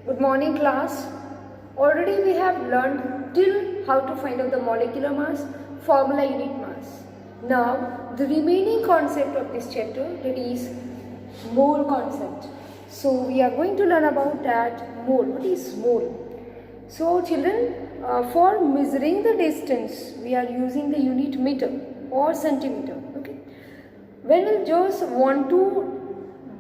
Good morning class. Already we have learned till how to find out the molecular mass, formula, unit mass. Now the remaining concept of this chapter, that is mole concept. So we are going to learn about that mole. What is mole? So children, for measuring the distance we are using the unit meter or centimeter. Okay. When we just want to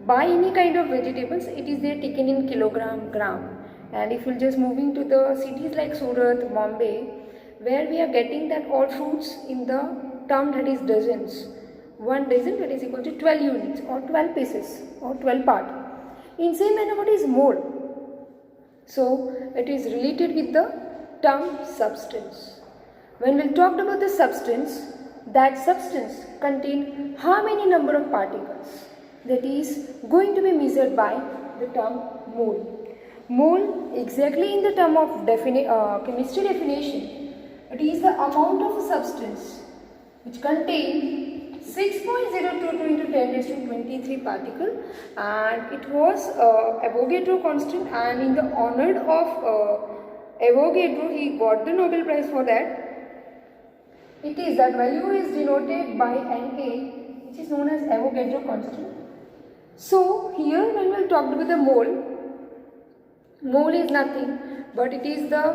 buy any kind of vegetables, it is there taken in kilogram, gram. And if you just moving to the cities like Surat, Bombay, where we are getting that all fruits in the term that is dozens. One dozen that is equal to 12 units or 12 pieces or 12 part. In same manner, what is mole? So it is related with the term substance. When we talked about the substance, that substance contain how many number of particles? That is going to be measured by the term mole. Mole, exactly in the term of chemistry definition, it is the amount of a substance which contains 6.022 into 10 raised to 23 particle, and it was Avogadro constant, and in the honor of Avogadro, he got the Nobel Prize for that. It is that value is denoted by Na, which is known as Avogadro constant. So here when we talked about the mole is nothing but it is the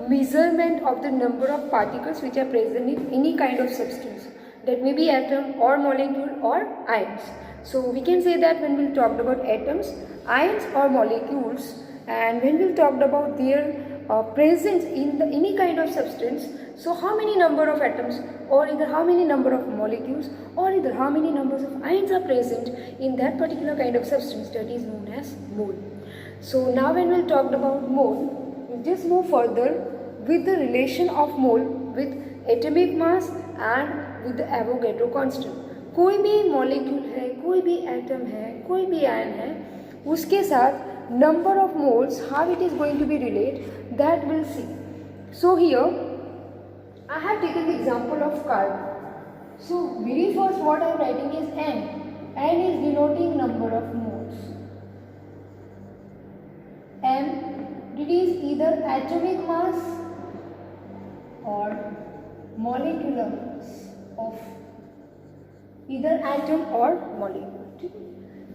measurement of the number of particles which are present in any kind of substance, that may be atom or molecule or ions. So we can say that when we talked about atoms, ions or molecules, and when we talked about their presence in any kind of substance, so how many number of atoms or either how many number of molecules or either how many numbers of ions are present in that particular kind of substance, that is known as mole. So now when we talked about mole, we just move further with the relation of mole with atomic mass and with the Avogadro constant. कोई भी molecule है, कोई भी atom है, कोई भी ion है, उसके साथ number of moles, how it is going to be related, that we'll see. So here I have taken the example of carbon. So very first what I am writing is N. N is denoting number of moles. M, it is either atomic mass or molecular mass of either atom or molecule.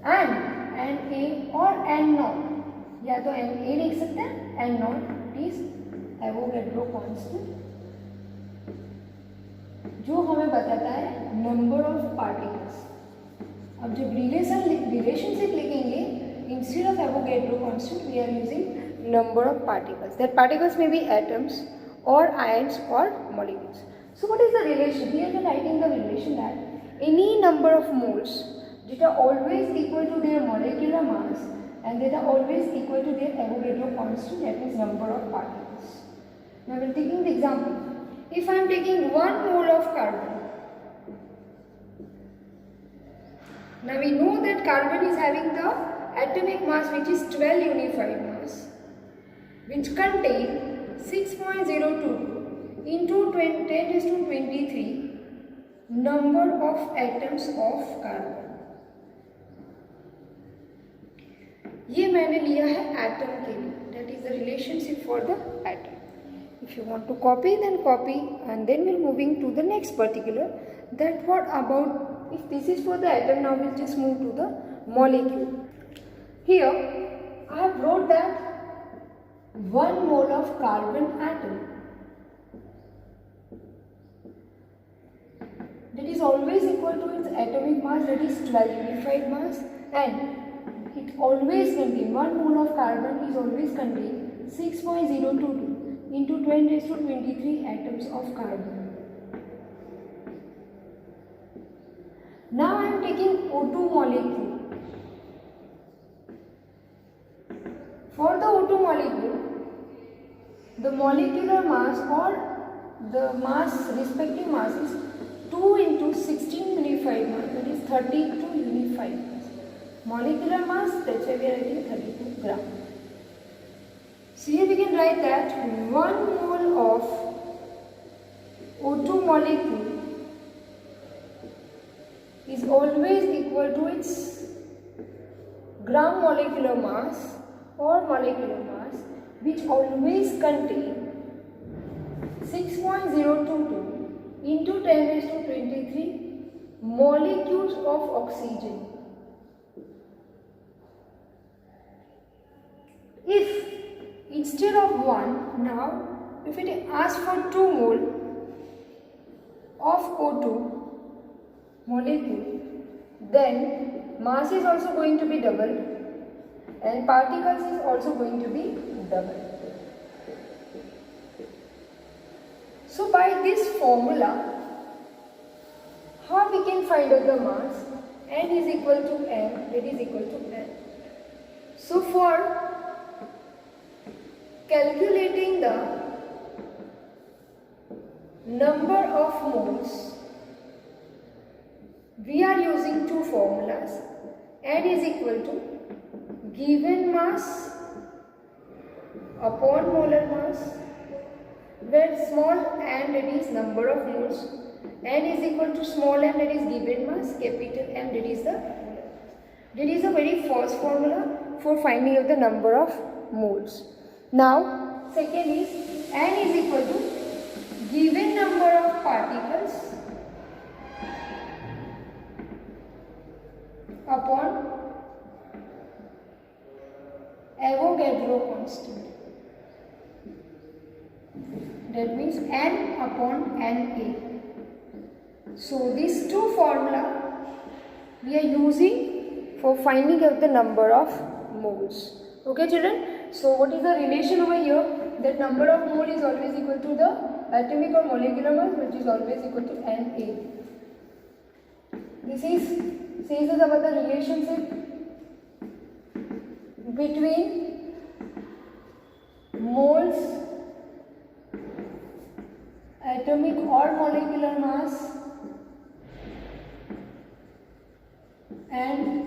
And Na or N naught, या तो Na लिख सकते हैं, N naught is Avogadro constant, जो हमें बताता है number of particles. अब जब रिलेशनशिप लिखेंगे, instead of Avogadro constant we are using number of particles. That particles may be atoms or ions or molecules. So what is the relation? Here we are writing the relation that any number of moles that are always equal to their molecular mass and that are always equal to their Avogadro constant, that is number of particles. Now we are taking the example. If I am taking 1 mole of carbon, now we know that carbon is having the atomic mass which is 12 unified mass, which contain 6.022 into 10 raised to 23 number of atoms of carbon. ये मैंने लिया है atom के लिए, that is the relationship for the atom. If you want to copy, then copy, and then we'll moving to the next particular. That what about, if this is for the atom, now we'll just move to the molecule. Here I have wrote that 1 mole of carbon atom, that is always equal to its atomic mass, that is 12 unified mass, and it always contain 1 mole of carbon is always contain 6.022 into 10 raised to 23 atoms of carbon. Now I am taking O2 molecule. For the O2 molecule, the molecular mass or the mass, respective mass is 2 into 16 unified mass, that is 32 unified mass. Molecular mass, that's why we are writing 32 gram. So here we can write that 1 mole of O2 molecule is always equal to its gram molecular mass or molecular mass which always contain 6.022 into 10 raised to 23 molecules of oxygen. If instead of 1, now if it asks for 2 mole of O2 molecule, then mass is also going to be double and particles is also going to be double. So by this formula, how we can find out the mass? N is equal to M, that is equal to N. So for calculating the number of moles, we are using two formulas. N is equal to given mass upon molar mass, where small n that is number of moles, n is equal to small m that is given mass, capital M that is the molar. That is the very first formula for finding out the number of moles. Now second is n is equal to given number of particles upon Avogadro constant. That means N upon Na. So these two formula we are using for finding out the number of moles. Okay children, so what is the relation over here? That number of mole is always equal to the atomic or molecular mass, which is always equal to Na. This is says us about the relationship between moles, atomic or molecular mass and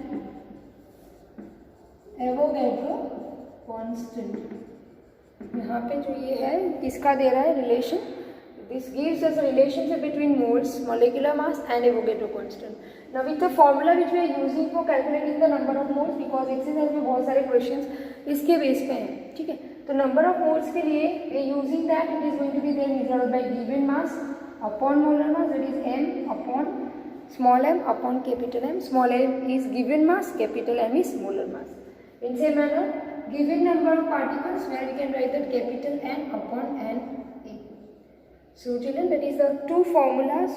Avogadro constant. यहाँ पे जो ये है किसका दे रहा है relation? This gives us a relationship between moles, molecular mass and Avogadro constant. Now with the formula which we are using for calculating the number of moles, because exercise में बहुत सारे questions इसके बेस पे हैं, ठीक है? तो number of moles के लिए we are using that it is going to be then resolved by given mass upon molar mass, that is m upon small m upon capital M. Small m is given mass, capital M is molar mass. In same manner, given number of particles where we can write that capital N upon Na. So children, that is the two formulas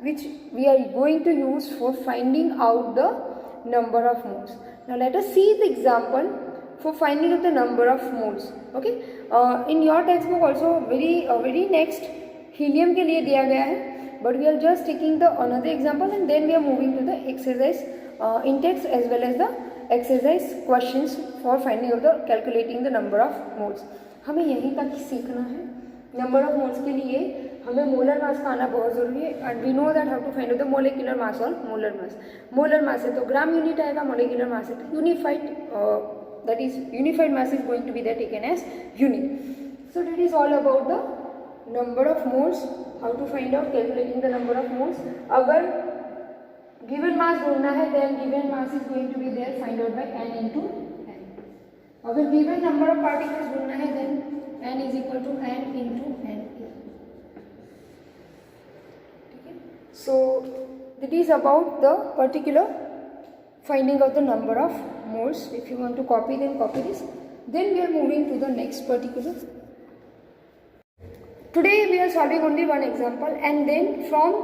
which we are going to use for finding out the number of moles. Now let us see the example for finding out the number of moles. Okay, in your textbook also very next helium के लिए दिया गया है, but we are just taking the another example and then we are moving to the exercise in text as well as the exercise questions for finding out the calculating the number of moles. हमें यहीं तक सीखना है. Number of moles के लिए हमें molar mass का आना बहुत ज़रूरी है and we know that how to find out the molecular mass और मोलर मास. मोलर मास है तो ग्राम यूनिट आएगा, मोलिकुलर मास है तो unified, that is unified mass is going to be that taken as unit. So that is all about the number of moles, how to find out calculating the number of moles. अगर given mass ढूंढना है then given mass is going to be there, find out by n into n. अगर given number of particles ढूंढना है then n is equal to n into Na. So that is about the particular finding out the number of moles. If you want to copy, then copy this. Then we are moving to the next particular. Today we are solving only one example, and then from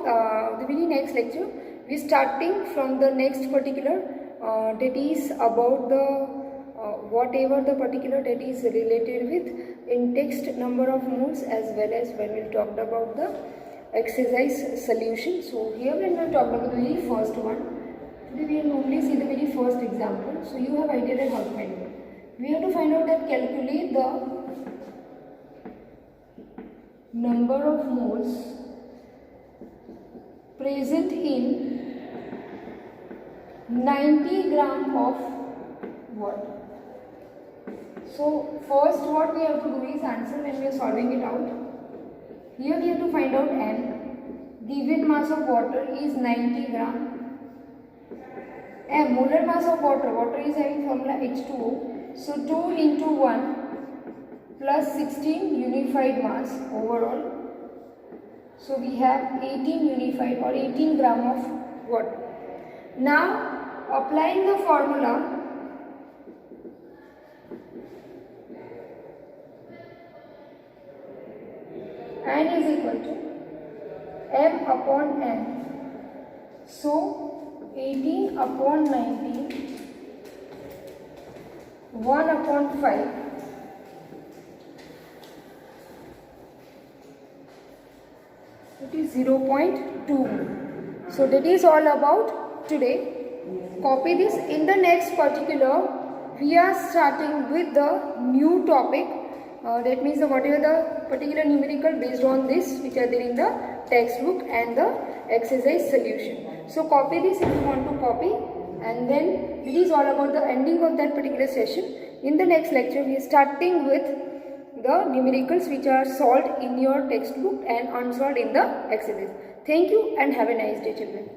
the very next lecture we are starting from the next particular that is about the whatever the particular that is related with in text number of moles, as well as when we talked about the exercise solution. So here when we talked about the very first one, today we will only see the very first example. So you have idea that how to find it. We have to find out that calculate the number of moles present in 90 gram of water. So first what we have to do is answer when we are solving it out. Here we have to find out n. Given mass of water is 90 gram. Molar mass of water, water is having formula H2O. So 2 into 1 plus 16 unified mass overall. So we have 18 unified or 18 gram of water. Now applying the formula, N is equal to M upon N. So 18 upon 19, 1 upon 5. It is 0.2. So that is all about today. Copy this. In the next particular, we are starting with the new topic. That means whatever the particular numerical based on this which are there in the textbook and the exercise solution. So copy this if you want to copy, and then it is all about the ending of that particular session. In the next lecture, we are starting with the numericals which are solved in your textbook and unsolved in the exercise. Thank you and have a nice day, children.